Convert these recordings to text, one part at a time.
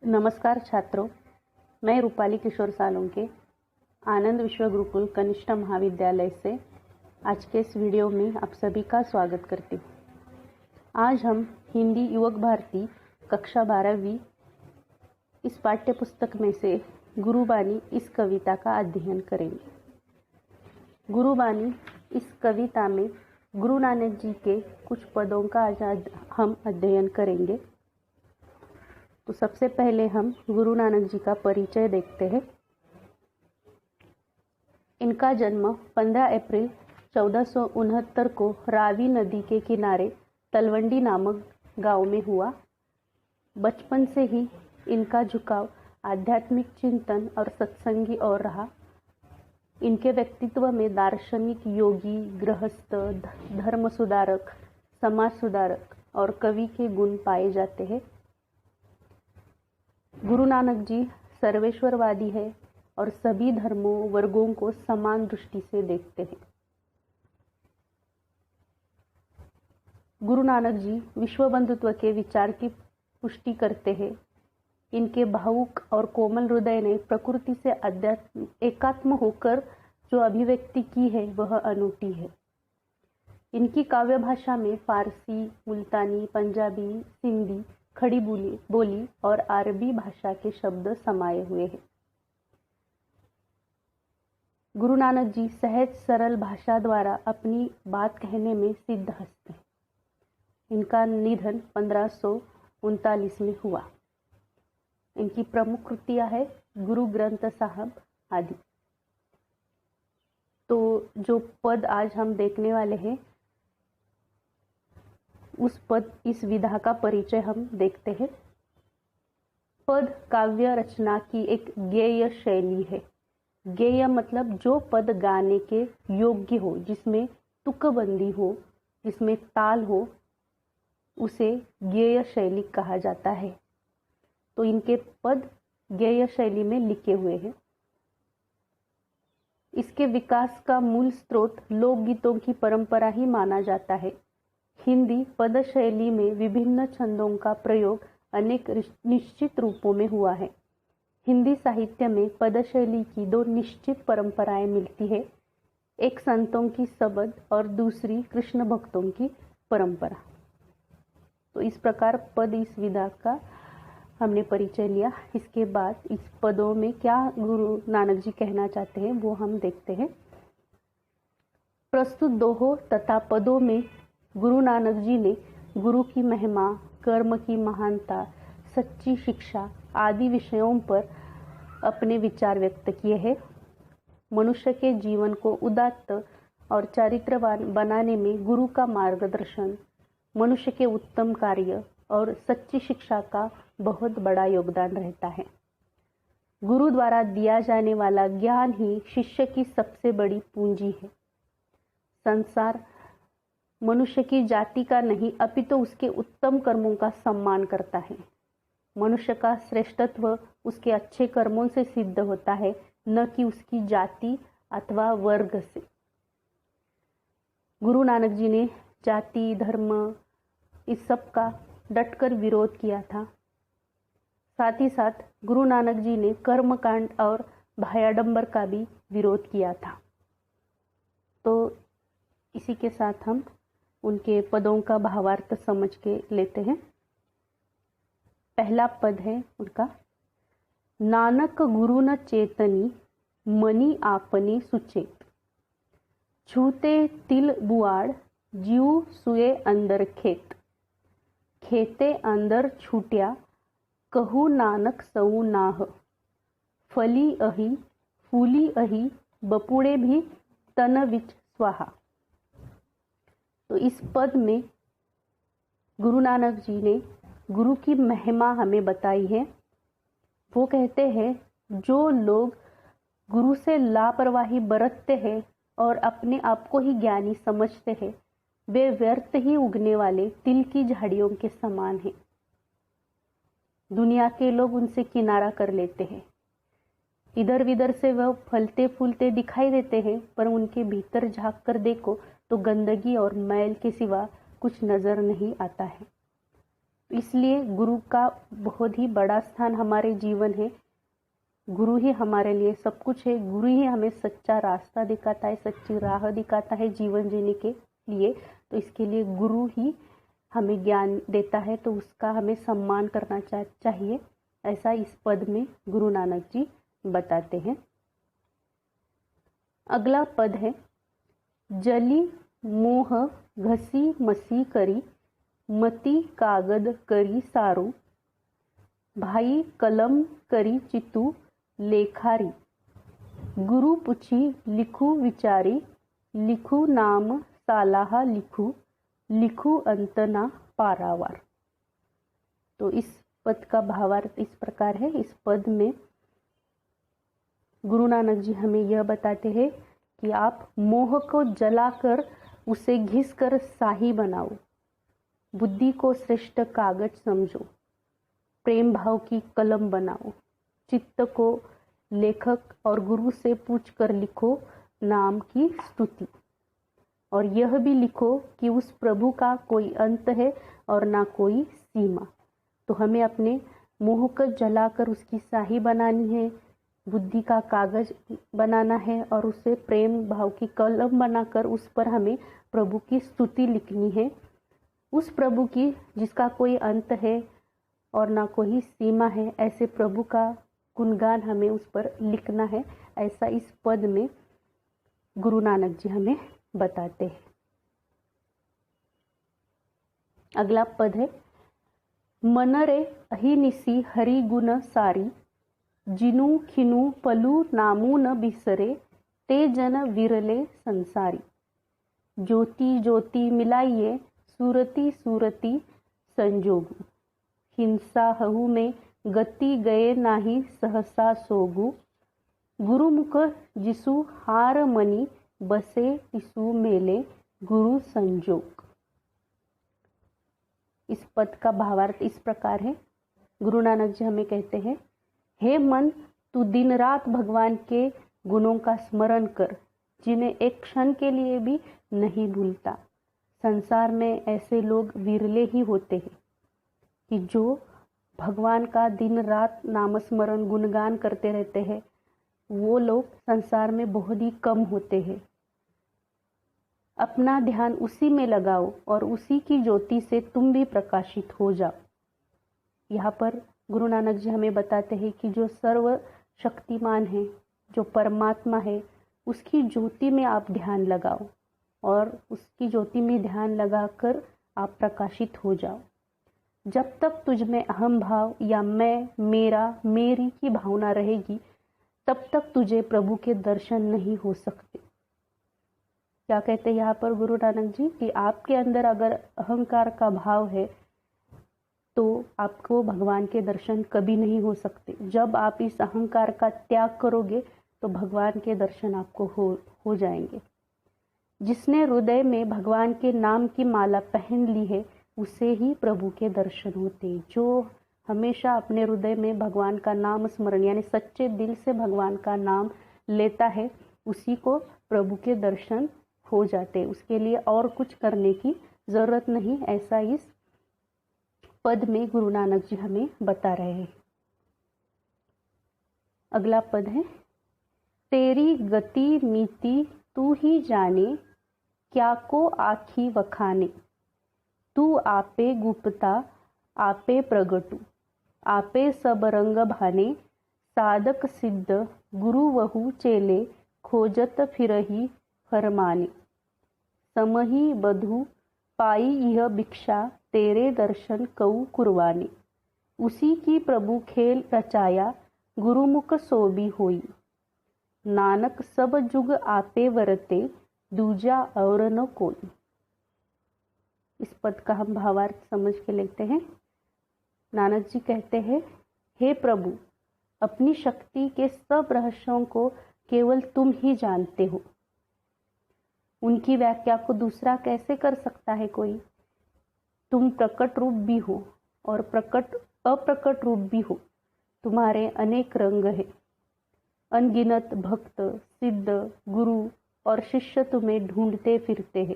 नमस्कार छात्रों, मैं रूपाली किशोर सालुंके आनंद विश्व गुरुकुल कनिष्ठ महाविद्यालय से आज के इस वीडियो में आप सभी का स्वागत करती हूँ। आज हम हिंदी युवक भारती कक्षा 12वीं इस पाठ्य पुस्तक में से गुरुबानी इस कविता का अध्ययन करेंगे। गुरुबानी इस कविता में गुरु नानक जी के कुछ पदों का आज हम अध्ययन करेंगे। तो सबसे पहले हम गुरु नानक जी का परिचय देखते हैं। इनका जन्म 15 अप्रैल 1469 को रावी नदी के किनारे तलवंडी नामक गांव में हुआ। बचपन से ही इनका झुकाव आध्यात्मिक चिंतन और सत्संगी और रहा। इनके व्यक्तित्व में दार्शनिक, योगी, गृहस्थ, धर्म सुधारक, समाज सुधारक और कवि के गुण पाए जाते हैं। गुरु नानक जी सर्वेश्वरवादी है और सभी धर्मों वर्गों को समान दृष्टि से देखते हैं। गुरु नानक जी विश्व बंधुत्व के विचार की पुष्टि करते हैं। इनके भावुक और कोमल हृदय ने प्रकृति से एकात्म होकर जो अभिव्यक्ति की है वह अनूठी है। इनकी काव्य भाषा में फारसी, मुल्तानी, पंजाबी, सिंधी, खड़ी बोली और अरबी भाषा के शब्द समाये हुए हैं। गुरु नानक जी सहज सरल भाषा द्वारा अपनी बात कहने में सिद्ध हस्ते हैं। इनका निधन 1539 में हुआ। इनकी प्रमुख कृतियां है गुरु ग्रंथ साहब आदि। तो जो पद आज हम देखने वाले हैं उस पद इस विधा का परिचय हम देखते हैं। पद काव्य रचना की एक गेय शैली है। गेय मतलब जो पद गाने के योग्य हो, जिसमें तुकबंदी हो, जिसमें ताल हो, उसे गेय शैली कहा जाता है। तो इनके पद गेय शैली में लिखे हुए हैं। इसके विकास का मूल स्रोत लोकगीतों की परंपरा ही माना जाता है। हिंदी पद शैली में विभिन्न छंदों का प्रयोग अनेक निश्चित रूपों में हुआ है। हिंदी साहित्य में पद शैली की दो निश्चित परंपराएं मिलती है, एक संतों की सबद और दूसरी कृष्ण भक्तों की परंपरा। तो इस प्रकार पद इस विधा का हमने परिचय लिया। इसके बाद इस पदों में क्या गुरु नानक जी कहना चाहते हैं वो हम देखते हैं। प्रस्तुत दोहों तथा पदों में गुरु नानक जी ने गुरु की महिमा, कर्म की महानता, सच्ची शिक्षा आदि विषयों पर अपने विचार व्यक्त किए हैं। मनुष्य के जीवन को उदात्त और चारित्रवान बनाने में गुरु का मार्गदर्शन, मनुष्य के उत्तम कार्य और सच्ची शिक्षा का बहुत बड़ा योगदान रहता है। गुरु द्वारा दिया जाने वाला ज्ञान ही शिष्य की सबसे बड़ी पूंजी है। संसार मनुष्य की जाति का नहीं अपितु उसके उत्तम कर्मों का सम्मान करता है। मनुष्य का श्रेष्ठत्व उसके अच्छे कर्मों से सिद्ध होता है, न कि उसकी जाति अथवा वर्ग से। गुरु नानक जी ने जाति, धर्म इस सब का डटकर विरोध किया था। साथ ही साथ गुरु नानक जी ने कर्मकांड और भयाडंबर का भी विरोध किया था। तो इसी के साथ हम उनके पदों का भावार्थ समझ के लेते हैं। पहला पद है उनका, नानक गुरु न चेतनी मनी आपनी सुचेत, छूते तिल बुआड़ जीव सुए अंदर खेत, खेते अंदर छूट्या कहू नानक सऊ नाह, फली अही फूली अही बपुड़े भी तन विच स्वाहा। तो इस पद में गुरु नानक जी ने गुरु की महिमा हमें बताई है। वो कहते हैं जो लोग गुरु से लापरवाही बरतते हैं और अपने आप को ही ज्ञानी समझते हैं, वे व्यर्थ ही उगने वाले तिल की झाड़ियों के समान हैं। दुनिया के लोग उनसे किनारा कर लेते हैं। इधर विधर से वह फलते फूलते दिखाई देते हैं, पर उनके भीतर झांक कर देखो तो गंदगी और मैल के सिवा कुछ नजर नहीं आता है। इसलिए गुरु का बहुत ही बड़ा स्थान हमारे जीवन है। गुरु ही हमारे लिए सब कुछ है। गुरु ही हमें सच्चा रास्ता दिखाता है, सच्ची राह दिखाता है जीवन जीने के लिए। तो इसके लिए गुरु ही हमें ज्ञान देता है, तो उसका हमें सम्मान करना चाहिए। ऐसा इस पद में गुरु नानक जी बताते हैं। अगला पद है, जली मोह घसी मसी करी, मती कागद करी सारू, भाई कलम करी चितू लेखारी, गुरु पूछी लिखू विचारी, लिखू नाम सालाहा लिखू, लिखू अंत ना पारावार। तो इस पद का भावार्थ इस प्रकार है। इस पद में गुरु नानक जी हमें यह बताते हैं कि आप मोह को जलाकर उसे घिसकर शाही बनाओ, बुद्धि को श्रेष्ठ कागज समझो, प्रेम भाव की कलम बनाओ, चित्त को लेखक और गुरु से पूछ कर लिखो नाम की स्तुति, और यह भी लिखो कि उस प्रभु का कोई अंत है और ना कोई सीमा। तो हमें अपने मोह को जलाकर उसकी शाही बनानी है, बुद्धि का कागज बनाना है और उसे प्रेम भाव की कलम बनाकर उस पर हमें प्रभु की स्तुति लिखनी है, उस प्रभु की जिसका कोई अंत है और ना कोई सीमा है। ऐसे प्रभु का गुणगान हमें उस पर लिखना है। ऐसा इस पद में गुरु नानक जी हमें बताते हैं। अगला पद है, मनरे अहिनिसी हरि गुण सारी, जिनु खिनु पलू नामू न बिसरे, ते जन विरले संसारी, ज्योति ज्योति मिलाइए सूरती सूरती संजोगु, हिंसा हहु में गति गए नाही सहसा सोगु, गुरुमुख जिसु हार मनी बसे तिसु मेले गुरु संजोग। इस पद का भावार्थ इस प्रकार है। गुरु नानक जी हमें कहते हैं, हे मन, तू दिन रात भगवान के गुणों का स्मरण कर, जिन्हें एक क्षण के लिए भी नहीं भूलता। संसार में ऐसे लोग विरले ही होते हैं कि जो भगवान का दिन रात नामस्मरण गुणगान करते रहते हैं। वो लोग संसार में बहुत ही कम होते हैं। अपना ध्यान उसी में लगाओ और उसी की ज्योति से तुम भी प्रकाशित हो जाओ। यहाँ पर गुरु नानक जी हमें बताते हैं कि जो सर्व शक्तिमान है, जो परमात्मा है, उसकी ज्योति में आप ध्यान लगाओ और उसकी ज्योति में ध्यान लगाकर आप प्रकाशित हो जाओ। जब तक तुझ में अहम भाव या मैं, मेरा, मेरी की भावना रहेगी, तब तक तुझे प्रभु के दर्शन नहीं हो सकते। क्या कहते हैं यहाँ पर गुरु नानक जी कि आपके अंदर अगर अहंकार का भाव है तो आपको भगवान के दर्शन कभी नहीं हो सकते। जब आप इस अहंकार का त्याग करोगे तो भगवान के दर्शन आपको हो जाएंगे। जिसने हृदय में भगवान के नाम की माला पहन ली है, उसे ही प्रभु के दर्शन होते हैं। जो हमेशा अपने हृदय में भगवान का नाम स्मरण यानी सच्चे दिल से भगवान का नाम लेता है, उसी को प्रभु के दर्शन हो जाते हैं। उसके लिए और कुछ करने की जरूरत नहीं। ऐसा इस पद में गुरु नानक जी हमें बता रहे हैं। अगला पद है, तेरी गति नीति तू ही जाने, क्या को आखी वखाने, तू आपे गुप्ता आपे प्रगटू, आपे सब रंग भाने, साधक सिद्ध गुरु वहु चेले, खोजत फिरही फरमाने, समही बधु पाई यह भिक्षा, तेरे दर्शन कऊ कुरवाने, उसी की प्रभु खेल रचाया, गुरुमुख सोबी होई, नानक सब जुग आपे वरते, दूजा और न कोई। इस पद का हम भावार्थ समझ के लेते हैं। नानक जी कहते हैं, हे प्रभु, अपनी शक्ति के सब रहस्यों को केवल तुम ही जानते हो। उनकी व्याख्या को दूसरा कैसे कर सकता है कोई? तुम प्रकट रूप भी हो और अप्रकट रूप भी हो। तुम्हारे अनेक रंग हैं। अनगिनत भक्त, सिद्ध, गुरु और शिष्य तुम्हें ढूंढते फिरते हैं।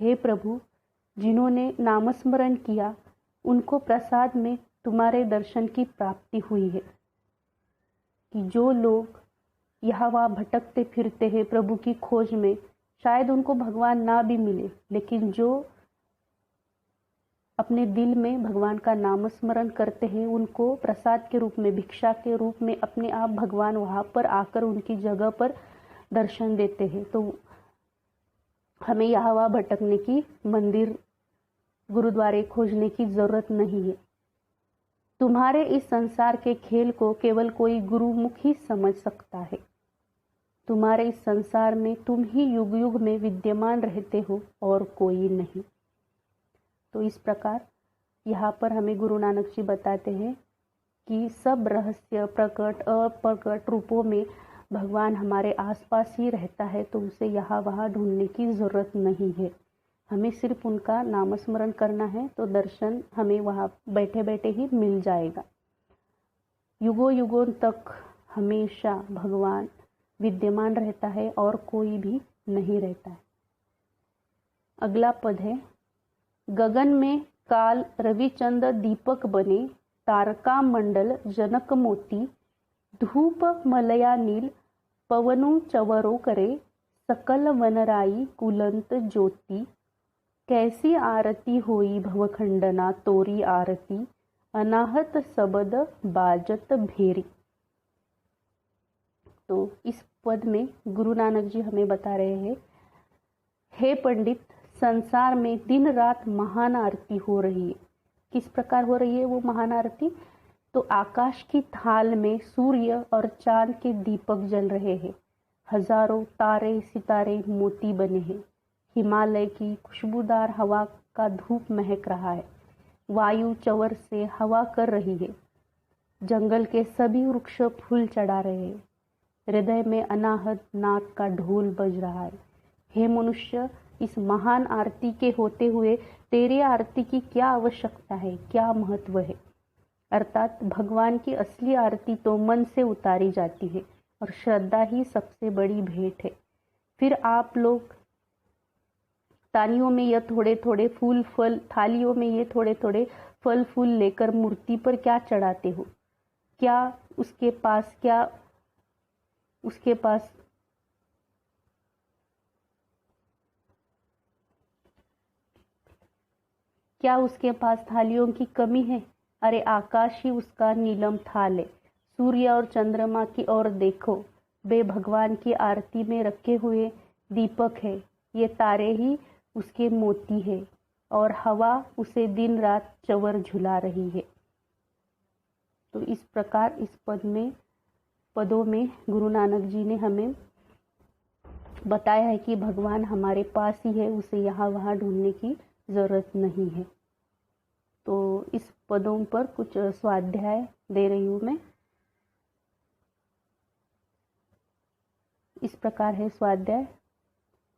हे प्रभु, जिन्होंने नामस्मरण किया उनको प्रसाद में तुम्हारे दर्शन की प्राप्ति हुई है। कि जो लोग यहाँ वहाँ भटकते फिरते हैं प्रभु की खोज में, शायद उनको भगवान ना भी मिले, लेकिन जो अपने दिल में भगवान का नाम स्मरण करते हैं, उनको प्रसाद के रूप में, भिक्षा के रूप में अपने आप भगवान वहाँ पर आकर उनकी जगह पर दर्शन देते हैं। तो हमें यहाँ वहाँ भटकने की, मंदिर गुरुद्वारे खोजने की जरूरत नहीं है। तुम्हारे इस संसार के खेल को केवल कोई गुरुमुख ही समझ सकता है। तुम्हारे इस संसार में तुम ही युग युग में विद्यमान रहते हो और कोई नहीं। तो इस प्रकार यहाँ पर हमें गुरु नानक जी बताते हैं कि सब रहस्य प्रकट अप्रकट रूपों में भगवान हमारे आसपास ही रहता है, तो उसे यहाँ वहाँ ढूंढने की ज़रूरत नहीं है। हमें सिर्फ उनका नामस्मरण करना है, तो दर्शन हमें वहाँ बैठे बैठे ही मिल जाएगा। युगों युगों तक हमेशा भगवान विद्यमान रहता है और कोई भी नहीं रहता है। अगला पद है, गगन में काल रविचंद्र दीपक बने, तारका मंडल जनक मोती, धूप मलया नील पवनु चवरो करे, सकल वनराई कुलंत ज्योति, कैसी आरती होई भवखंडना तोरी आरती, अनाहत सबद बाजत भेरी। तो इस पद में गुरु नानक जी हमें बता रहे हैं, हे पंडित, संसार में दिन रात महान आरती हो रही है। किस प्रकार हो रही है वो महान आरती? तो आकाश की थाल में सूर्य और चांद के दीपक जल रहे हैं, हजारों तारे सितारे मोती बने हैं, हिमालय की खुशबूदार हवा का धूप महक रहा है, वायु चवर से हवा कर रही है, जंगल के सभी वृक्ष फूल चढ़ा रहे हैं, हृदय में अनाहत नाद का ढोल बज रहा है। हे मनुष्य, इस महान आरती के होते हुए तेरी आरती की क्या आवश्यकता है, क्या महत्व है? अर्थात भगवान की असली आरती तो मन से उतारी जाती है और श्रद्धा ही सबसे बड़ी भेंट है। फिर आप लोग तालियों में ये थोड़े थोड़े फूल फल, थालियों में ये थोड़े थोड़े फल फूल लेकर मूर्ति पर क्या चढ़ाते हो? क्या उसके पास थालियों की कमी है? अरे आकाश ही उसका नीलम थाल है। सूर्य और चंद्रमा की ओर देखो, वे भगवान की आरती में रखे हुए दीपक है, ये तारे ही उसके मोती है और हवा उसे दिन रात चवर झुला रही है। तो इस प्रकार इस पदों में गुरु नानक जी ने हमें बताया है कि भगवान हमारे पास ही है, उसे यहाँ वहाँ ढूंढने की जरूरत नहीं है। तो इस पदों पर कुछ स्वाध्याय दे रही हूँ मैं। इस प्रकार है स्वाध्याय।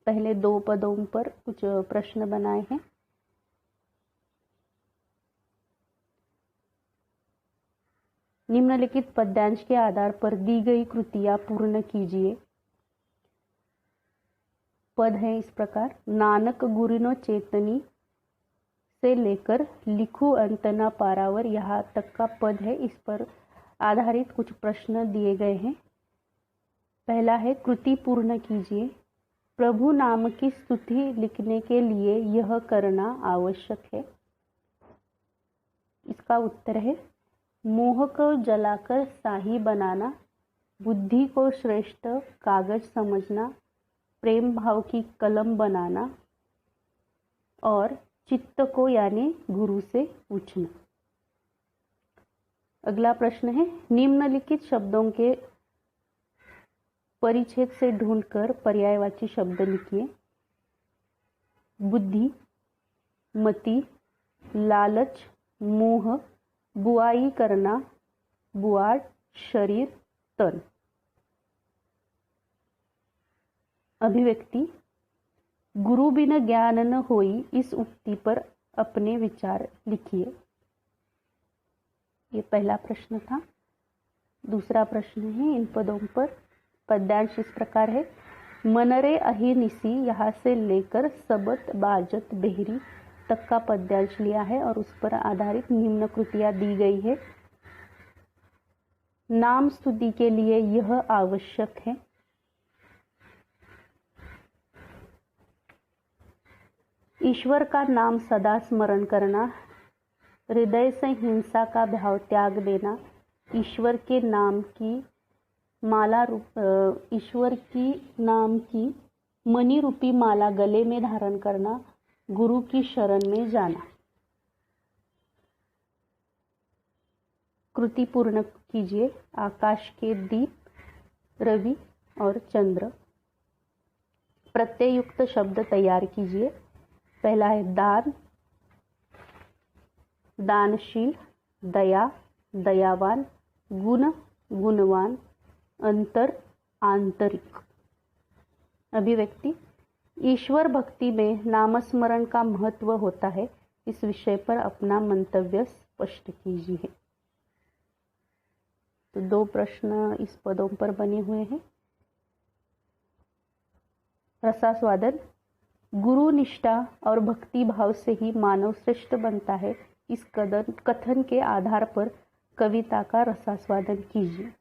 पहले 2 पदों पर कुछ प्रश्न बनाए हैं। निम्नलिखित पद्यांश के आधार पर दी गई कृतियां पूर्ण कीजिए। पद है इस प्रकार, नानक गुरुनो चेतनी से लेकर लिखू अंतना पारावर, यहाँ तक का पद है। इस पर आधारित कुछ प्रश्न दिए गए हैं। पहला है, कृति पूर्ण कीजिए। प्रभु नाम की स्तुति लिखने के लिए यह करना आवश्यक है। इसका उत्तर है, मोह को जलाकर शाही बनाना, बुद्धि को श्रेष्ठ कागज समझना, प्रेम भाव की कलम बनाना और चित्त को यानी गुरु से पूछना। अगला प्रश्न है, निम्नलिखित शब्दों के परिच्छेद से ढूंढकर पर्यायवाची शब्द लिखिए। बुद्धि, मति, लालच, मोह, बुआई करना, बुआड़, शरीर, तन। अभिव्यक्ति, गुरु बिन ज्ञान न होई, इस उक्ति पर अपने विचार लिखिए। ये पहला प्रश्न था। दूसरा प्रश्न है इन पदों पर। पद्यांश इस प्रकार है, मनरे अहिनिसी, यहाँ से लेकर सबत बाजत बेहरी तक का पद्यांश लिया है और उस पर आधारित निम्न कृतियां दी गई है। नाम स्तुति के लिए यह आवश्यक है। ईश्वर का नाम सदा स्मरण करना, हृदय से हिंसा का भाव त्याग देना, ईश्वर के नाम की मणि रूपी माला गले में धारण करना, गुरु की शरण में जाना। कृति पूर्ण कीजिए। आकाश के दीप, रवि और चंद्र। प्रत्ययुक्त शब्द तैयार कीजिए। पहला है दान, दानशील, दया, दयावान, गुण, गुणवान, अंतर, आंतरिक। अभिव्यक्ति, ईश्वर भक्ति में नामस्मरण का महत्व होता है। इस विषय पर अपना मंतव्य स्पष्ट कीजिए। तो 2 प्रश्न इस पदों पर बने हुए हैं। रसास्वादन, गुरु निष्ठा और भक्ति भाव से ही मानव श्रेष्ठ बनता है। इस कथन के आधार पर कविता का रसास्वादन कीजिए।